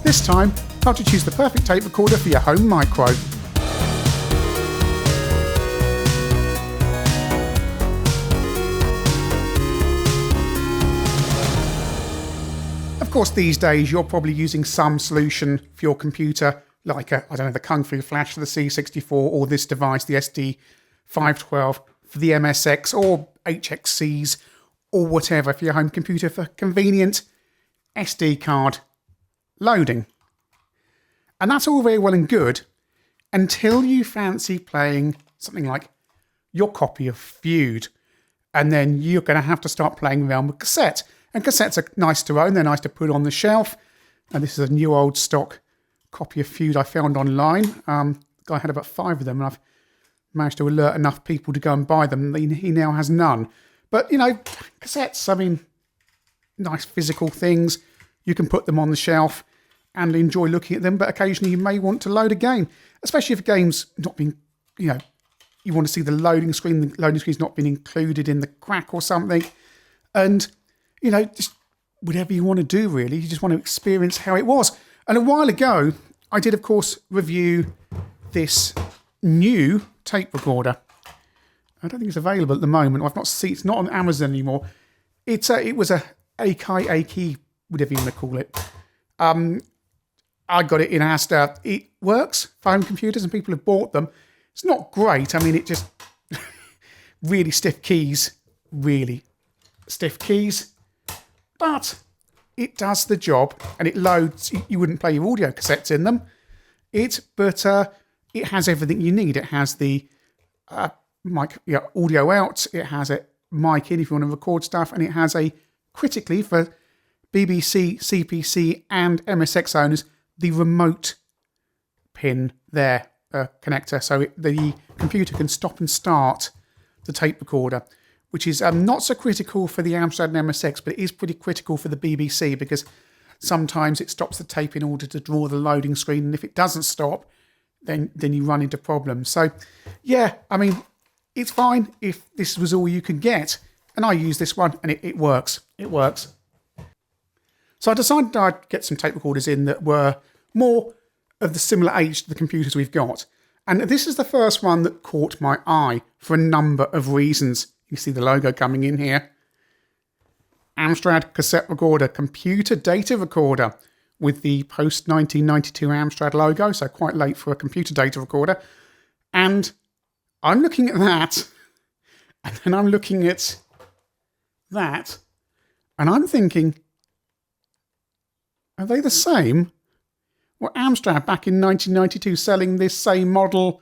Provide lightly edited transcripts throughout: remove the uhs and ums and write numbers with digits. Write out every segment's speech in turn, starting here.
This time, how to choose the perfect tape recorder for your home micro. Of course, these days you're probably using some solution for your computer, like the Kung Fu Flash for the C64, or this device, the SD512 for the MSX, or HX-Cs, or whatever for your home computer for convenient SD card loading. And that's all very well and good until you fancy playing something like your copy of Feud. And then you're going to have to start playing around with cassette. And cassettes are nice to own, they're nice to put on the shelf. And this is a new old stock copy of Feud I found online. The guy had about 5 of them, and I've managed to alert enough people to go and buy them. He now has none. But, you know, cassettes, I mean, nice physical things. You can put them on the shelf and enjoy looking at them, but occasionally you may want to load a game, especially if a game's not been, you know, you want to see the loading screen's not been included in the crack or something. And, you know, just whatever you want to do, really. You just want to experience how it was. And a while ago, I did, of course, review this new tape recorder. I don't think it's available at the moment. I've not seen, it's not on Amazon anymore. It was a AKI, whatever you want to call it. I got it in Asda. It works for home computers, and people have bought them. It's not great. I mean, it just really stiff keys, but it does the job, and it loads. You wouldn't play your audio cassettes in them. But it has everything you need. It has the mic, audio out. It has a mic in if you want to record stuff, and it has critically for BBC, CPC, and MSX owners, the remote pin there, connector, so the computer can stop and start the tape recorder, which is not so critical for the Amstrad and MSX, but it is pretty critical for the BBC, because sometimes it stops the tape in order to draw the loading screen, and if it doesn't stop, then you run into problems. So, yeah, I mean, it's fine if this was all you could get, and I use this one, and it works. It works. So I decided I'd get some tape recorders in that were more of the similar age to the computers we've got. And this is the first one that caught my eye for a number of reasons. You see the logo coming in here. Amstrad cassette recorder, computer data recorder, with the post-1992 Amstrad logo, so quite late for a computer data recorder. And I'm looking at that, and then I'm looking at that, and I'm thinking, are they the same? Were Amstrad back in 1992 selling this same model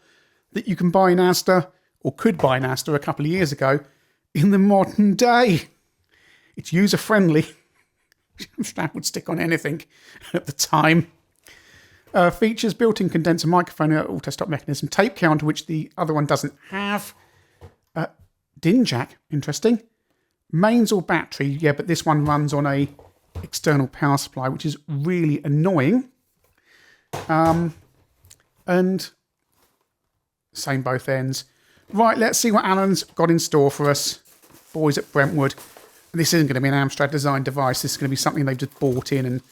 that you can buy in Asda, or could buy in Asda a couple of years ago, in the modern day? It's user-friendly. Amstrad would stick on anything at the time. Features built-in condenser microphone, auto-stop mechanism, tape counter, which the other one doesn't have. DIN jack, interesting. Mains or battery, yeah, but this one runs on a external power supply, which is really annoying. And same both ends. Right, let's see what Alan's got in store for us, boys at Brentwood. This isn't going to be an Amstrad design device. This is going to be something they've just bought in, and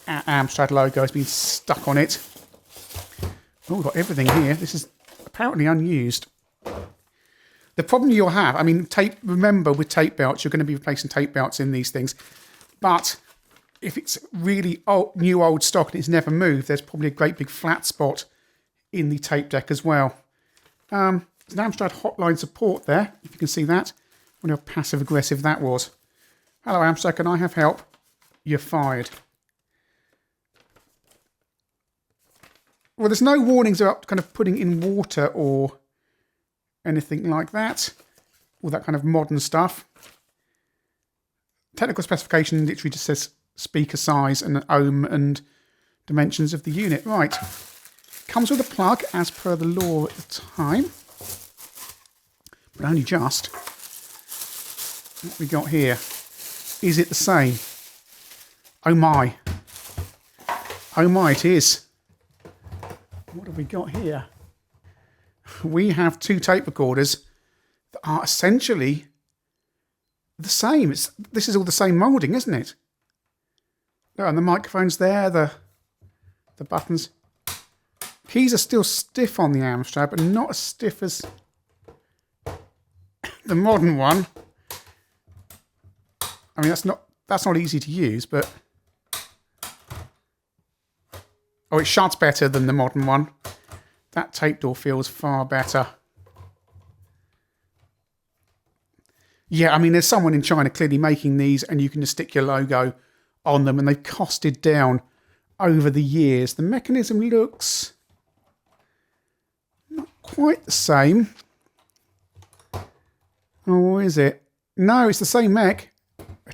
Amstrad logo has been stuck on it. Oh, we've got everything here. This is apparently unused. The problem you'll have, I mean, remember with tape belts, you're going to be replacing tape belts in these things. But if it's really new old stock and it's never moved, there's probably a great big flat spot in the tape deck as well. There's an Amstrad hotline support there, if you can see that. I wonder how passive-aggressive that was. Hello, Amstrad, can I have help? You're fired. Well, there's no warnings about kind of putting in water or anything like that. All that kind of modern stuff. Technical specification literally just says speaker size and ohm and dimensions of the unit. Right. Comes with a plug as per the law at the time. But only just. What we got here? Is it the same? Oh my. Oh my, it is. What have we got here? We have two tape recorders that are essentially the same. This is all the same moulding, isn't it? Oh, and the microphone's there, the the buttons. Keys are still stiff on the Amstrad, but not as stiff as the modern one. I mean, that's not easy to use, but oh, it shuts better than the modern one. That tape door feels far better. Yeah, I mean, there's someone in China clearly making these, and you can just stick your logo on them, and they've costed down over the years. The mechanism looks not quite the same. Or is it? No, it's the same mech.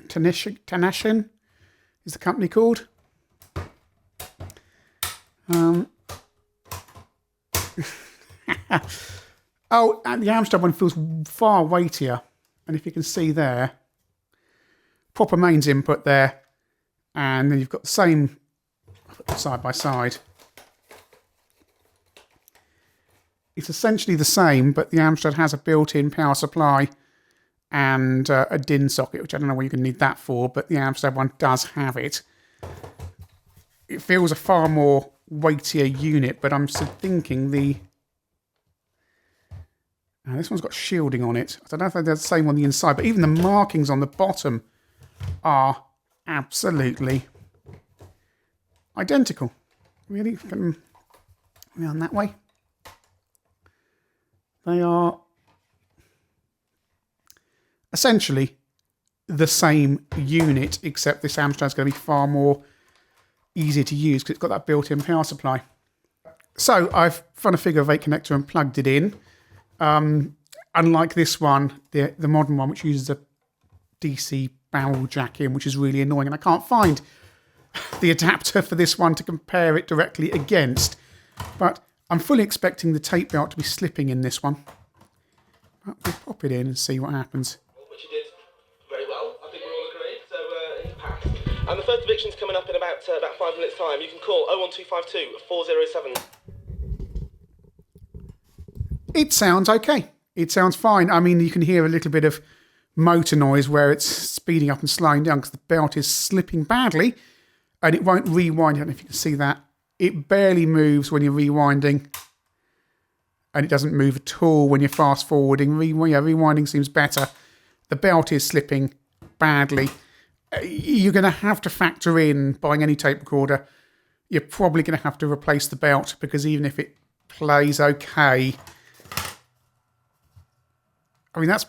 Tanashin is the company called. Oh, and the Amstrad one feels far weightier. And if you can see there, proper mains input there. And then you've got the same side by side. It's essentially the same, but the Amstrad has a built-in power supply and a DIN socket, which I don't know what you can need that for, but the Amstrad one does have it. It feels a far more weightier unit, but I'm thinking this one's got shielding on it. I don't know if they're the same on the inside, but even the markings on the bottom are absolutely identical. Really? Around that way. They are essentially the same unit, except this Amstrad's going to be far more easier to use because it's got that built-in power supply. So I've found a figure of 8 connector and plugged it in. Unlike this one, the modern one, which uses a DC barrel jack in, which is really annoying, and I can't find the adapter for this one to compare it directly against. But I'm fully expecting the tape belt to be slipping in this one. But we'll pop it in and see what happens. Which you did very well. I think we all agree. So it's passed. And the first eviction's coming up in about 5 minutes' time. You can call 01252 407. It sounds okay. It sounds fine. I mean, you can hear a little bit of motor noise where it's speeding up and slowing down because the belt is slipping badly and it won't rewind. I don't know if you can see that. It barely moves when you're rewinding and it doesn't move at all when you're fast forwarding. Rewinding seems better. The belt is slipping badly. You're going to have to factor in, buying any tape recorder, you're probably going to have to replace the belt because even if it plays okay, I mean, that's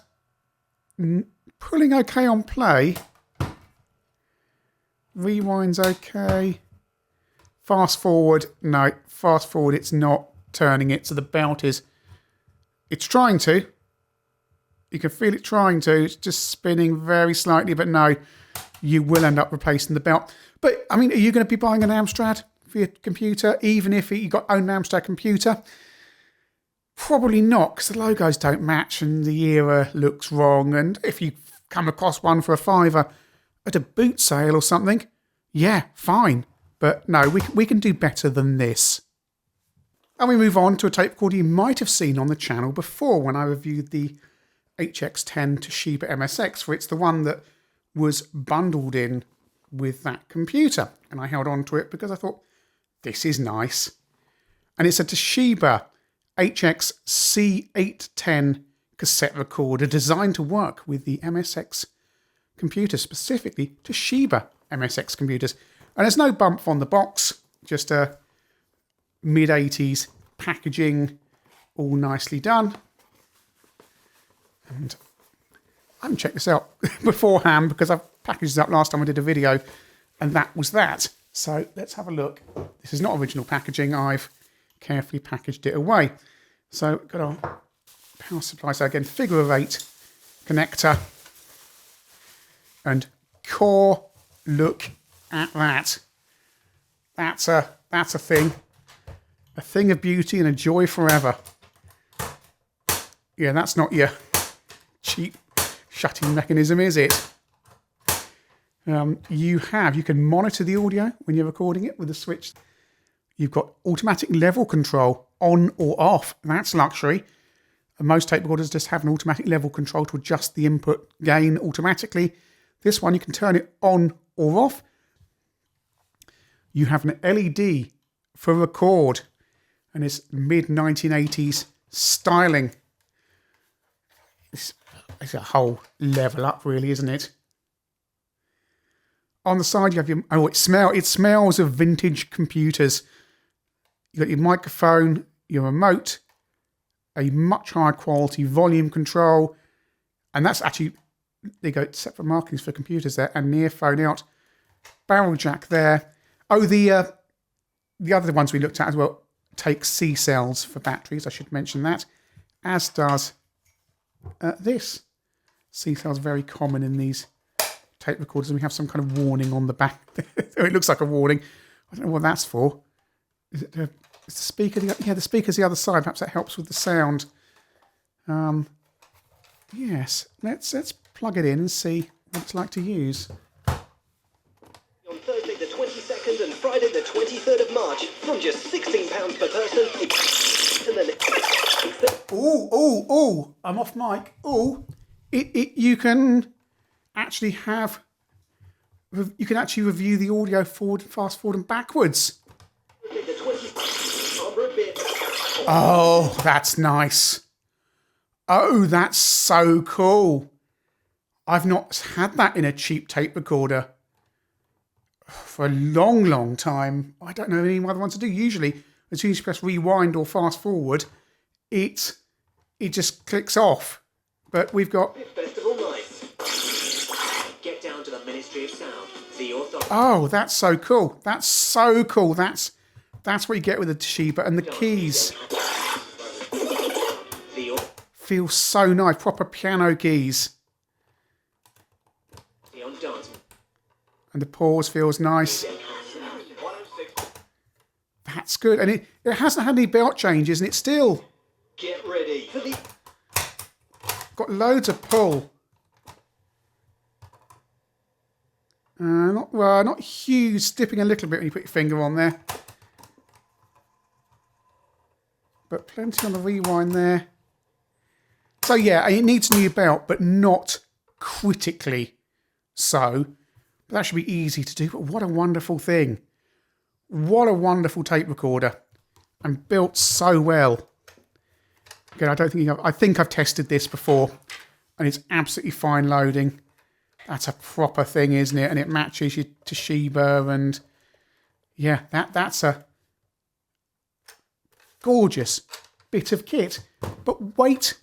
pulling okay on play. Rewind's okay. Fast forward, no. Fast forward, it's not turning it. So the belt is, it's trying to. You can feel it trying to. It's just spinning very slightly, but no, you will end up replacing the belt. But, I mean, are you going to be buying an Amstrad for your computer, even if you got own Amstrad computer? Probably not, because the logos don't match and the era looks wrong. And if you come across one for a £5 at a boot sale or something, yeah, fine. But no, we can do better than this. And we move on to a tape recorder you might have seen on the channel before when I reviewed the HX-10 Toshiba MSX, for it's the one that was bundled in with that computer. And I held on to it because I thought, this is nice. And it's a Toshiba HX-C810 cassette recorder designed to work with the MSX computer, specifically Toshiba MSX computers. And there's no bump on the box, just a mid-80s packaging, all nicely done. And I haven't checked this out beforehand because I've packaged it up last time I did a video, and that was that. So let's have a look. This is not original packaging. I've carefully packaged it away. So got our power supply. So again, figure of 8 connector and core. Look at that. That's a thing. A thing of beauty and a joy forever. Yeah, that's not your cheap shutting mechanism, is it? You can monitor the audio when you're recording it with a switch. You've got automatic level control on or off. That's luxury. Most tape recorders just have an automatic level control to adjust the input gain automatically. This one, you can turn it on or off. You have an LED for record. And this mid-1980s styling. It's a whole level up, really, isn't it? On the side, you have your... Oh, it smells of vintage computers. You've got your microphone, your remote, a much higher quality volume control. And that's actually... There you go, separate markings for computers there. And near phone out. Barrel jack there. Oh, the other ones we looked at as well take C cells for batteries. I should mention that. As does this. C cells very common in these tape recorders, and we have some kind of warning on the back. It looks like a warning. I don't know what that's for. Is it is the speaker? The speaker's the other side. Perhaps that helps with the sound. Yes, let's plug it in and see what it's like to use. On Thursday the 22nd and Friday the 23rd of March, from just £16 per person. And then... Oh! I'm off mic. Oh, you can actually have. You can actually review the audio forward, fast forward, and backwards. Oh, that's nice. Oh, that's so cool. I've not had that in a cheap tape recorder for a long, long time. I don't know any other one to do. Usually, as soon as you press rewind or fast forward, it just clicks off. But we've got... Festival night. Get down to the Ministry of Sound. The authority. Oh, that's so cool. That's so cool. That's what you get with the Toshiba. And the keys feel so nice. Proper piano keys. And the pause feels nice. That's good. And it hasn't had any belt changes, and it's still Get ready for the... got loads of pull. Not huge, dipping a little bit when you put your finger on there. But plenty on the rewind there. So yeah, it needs a new belt, but not critically so. But that should be easy to do. But what a wonderful thing. What a wonderful tape recorder. And built so well. Again, I think I've tested this before. And it's absolutely fine loading. That's a proper thing, isn't it? And it matches your Toshiba. And yeah, that's a gorgeous bit of kit. But wait,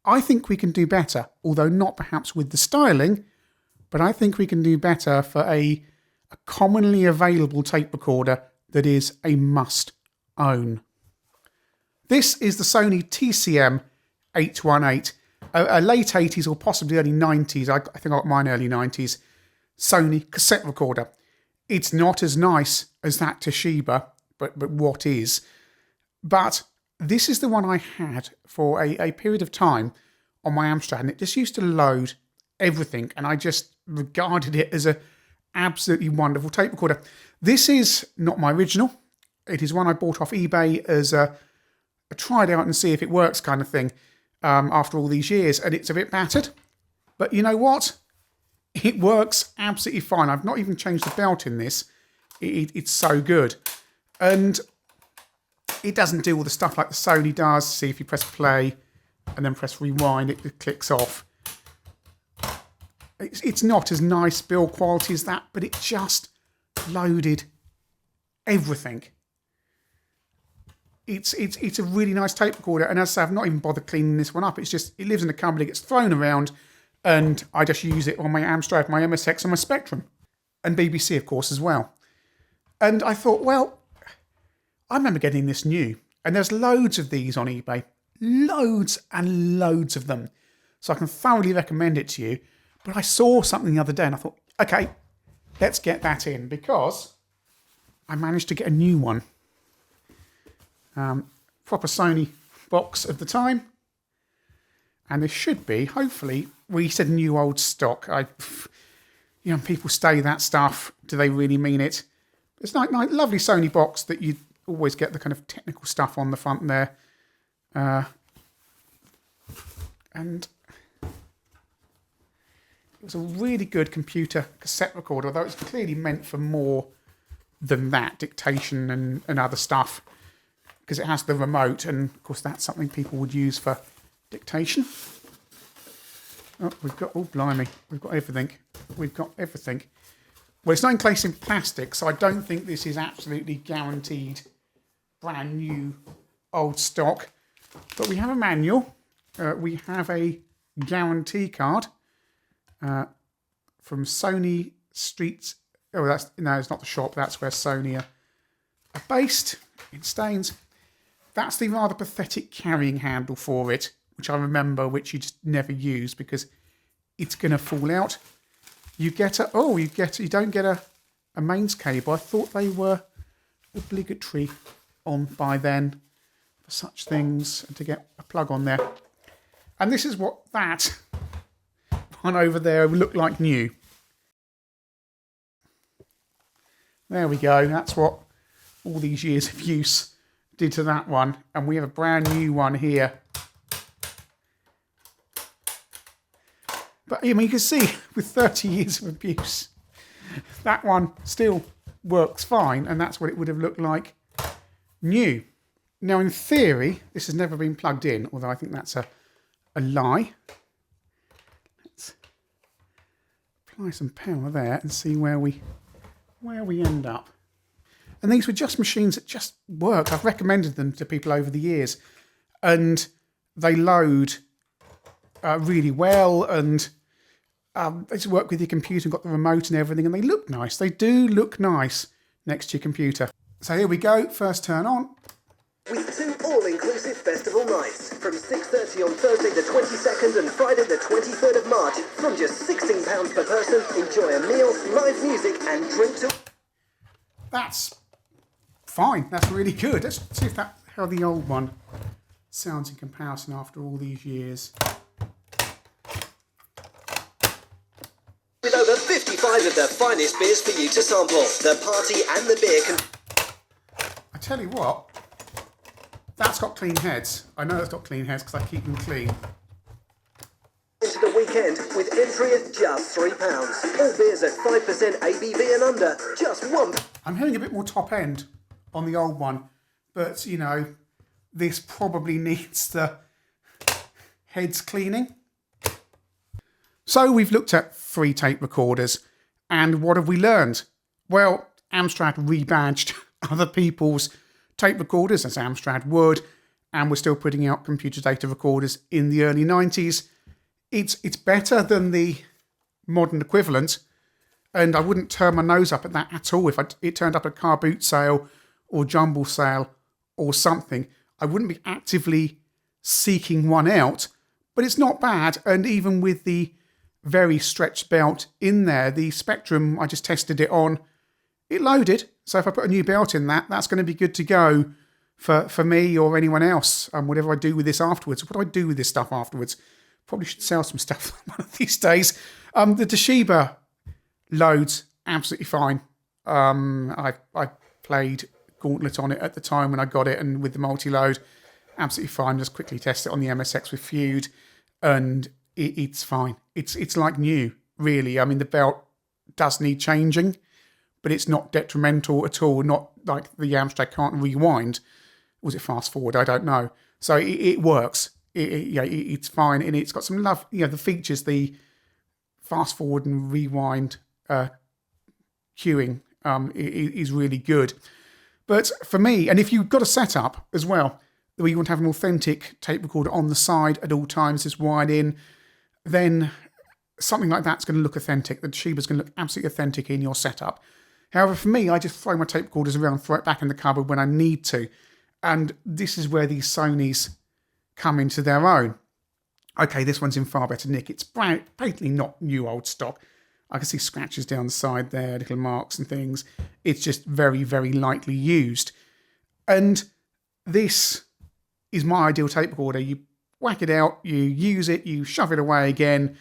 I think we can do better. Although not perhaps with the styling. But I think we can do better for a commonly available tape recorder that is a must own. This is the Sony TCM-818, a late 80s or possibly early 90s, I think I got mine early 90s, Sony cassette recorder. It's not as nice as that Toshiba, but what is. But this is the one I had for a period of time on my Amstrad, and it just used to load everything, and I just regarded it as a absolutely wonderful tape recorder. This is not my original. It is one I bought off eBay as a try it out and see if it works kind of thing after all these years, and it's a bit battered. But you know what? It works absolutely fine. I've not even changed the belt in this. It's so good. And it doesn't do all the stuff like the Sony does. See, if you press play and then press rewind, it clicks off. It's not as nice build quality as that, but it just loaded everything. It's a really nice tape recorder, and as I say, I've not even bothered cleaning this one up. It's just, it lives in the cupboard, it gets thrown around, and I just use it on my Amstrad, my MSX, and my Spectrum. And BBC, of course, as well. And I thought, well, I remember getting this new, and there's loads of these on eBay. Loads and loads of them. So I can thoroughly recommend it to you. But I saw something the other day and I thought, okay, let's get that in, because I managed to get a new one. Proper Sony box of the time. And there should be, hopefully, we said new old stock. People say that stuff. Do they really mean it? It's like lovely Sony box that you always get the kind of technical stuff on the front there. And it was a really good computer cassette recorder, although it's clearly meant for more than that, dictation and other stuff, because it has the remote, and of course that's something people would use for dictation. Oh, oh blimey, we've got everything. We've got everything. Well, it's not encased in plastic, so I don't think this is absolutely guaranteed brand new old stock. But we have a manual. We have a guarantee card from Sony Streets. Oh, no, it's not the shop. That's where Sony are based in Staines. That's the rather pathetic carrying handle for it, which I remember, which you just never use because it's going to fall out. You don't get a mains cable. I thought they were obligatory on by then for such things, and to get a plug on there. And this is what that one over there would look like new. There we go. That's what all these years of use did to that one. And we have a brand new one here. But I mean, you can see with 30 years of abuse, that one still works fine. And that's what it would have looked like new. Now, in theory, this has never been plugged in, although I think that's a lie. Let's apply some power there and see where we end up. And these were just machines that just work. I've recommended them to people over the years, and they load really well, and they just work with your computer and got the remote and everything, and they look nice. They do look nice next to your computer. So here we go. First turn on. With 2 all-inclusive festival nights from 6:30 on Thursday the 22nd and Friday the 23rd of March. From just £16 per person, enjoy a meal, live music and drink to... That's fine. That's really good. Let's see if how the old one sounds in comparison after all these years. With over 55 of the finest beers for you to sample, the party and the beer can... I tell you what, that's got clean heads. I know it's got clean heads because I keep them clean. Into the weekend with entry at just £3. All beers at 5% ABV and under, just £1. I'm hearing a bit more top end on the old one, but you know, this probably needs the heads cleaning. So we've looked at 3 tape recorders, and what have we learned? Well, Amstrad rebadged other people's tape recorders, as Amstrad would, and we're still putting out computer data recorders in the early 90s. It's better than the modern equivalent, and I wouldn't turn my nose up at that at all. If it turned up at a car boot sale or jumble sale or something, I wouldn't be actively seeking one out, but it's not bad. And even with the very stretched belt in there, the Spectrum, I just tested it on, it loaded. So if I put a new belt in that's going to be good to go for me or anyone else. Whatever I do with this afterwards. What do I do with this stuff afterwards? Probably should sell some stuff one of these days. The Toshiba loads absolutely fine. I played Gauntlet on it at the time when I got it, and with the multi-load, absolutely fine. Just quickly test it on the MSX with Feud, and it's fine. It's like new, really. I mean, the belt does need changing, but it's not detrimental at all. Not like the Amstrad can't rewind. Was it fast forward? I don't know. So it works. It's fine, and it's got some love. You know, the features, the fast forward and rewind queuing is really good. But for me, and if you've got a setup as well, where you want to have an authentic tape recorder on the side at all times, it's wired in, then something like that's going to look authentic. The Toshiba's going to look absolutely authentic in your setup. However, for me, I just throw my tape recorders around, throw it back in the cupboard when I need to. And this is where these Sonys come into their own. Okay, this one's in far better nick. It's patently not new old stock. I can see scratches down the side there, little marks and things. It's just very, very lightly used. And this is my ideal tape recorder. You whack it out, you use it, you shove it away again.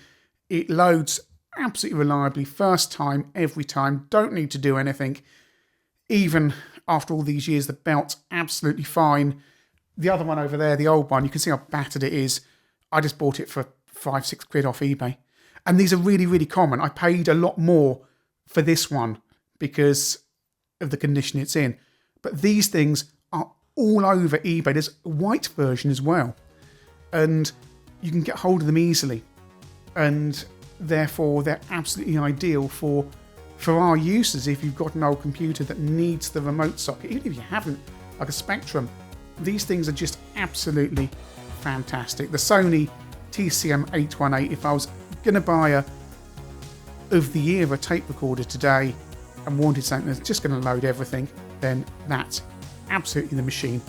It loads absolutely reliably, first time, every time. Don't need to do anything. Even after all these years, the belt's absolutely fine. The other one over there, the old one, you can see how battered it is. I just bought it for £5-6 off eBay. And these are really, really common. I paid a lot more for this one because of the condition it's in. But these things are all over eBay. There's a white version as well, and you can get hold of them easily, and therefore they're absolutely ideal for our users. If you've got an old computer that needs the remote socket, even if you haven't, like a Spectrum, these things are just absolutely fantastic. The Sony TCM-818, if I was going to buy a of the era tape recorder today and wanted something that's just going to load everything, then that's absolutely the machine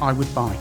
I would buy.